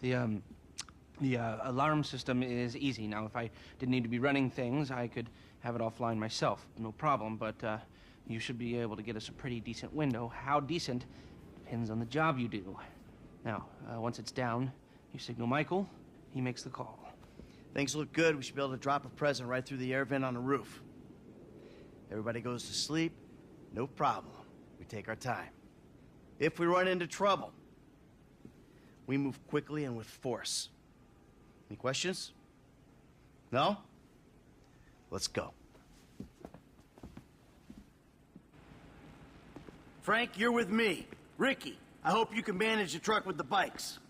The alarm system is easy. Now, if I didn't need to be running things, I could have it offline myself. No problem, but you should be able to get us a pretty decent window. How decent depends on the job you do. Now, once it's down, you signal Michael, he makes the call. Things look good. We should be able to drop a present right through the air vent on the roof. Everybody goes to sleep, no problem. We take our time. If we run into trouble, we move quickly and with force. Any questions? No? Let's go. Frank, you're with me. Ricky, I hope you can manage the truck with the bikes.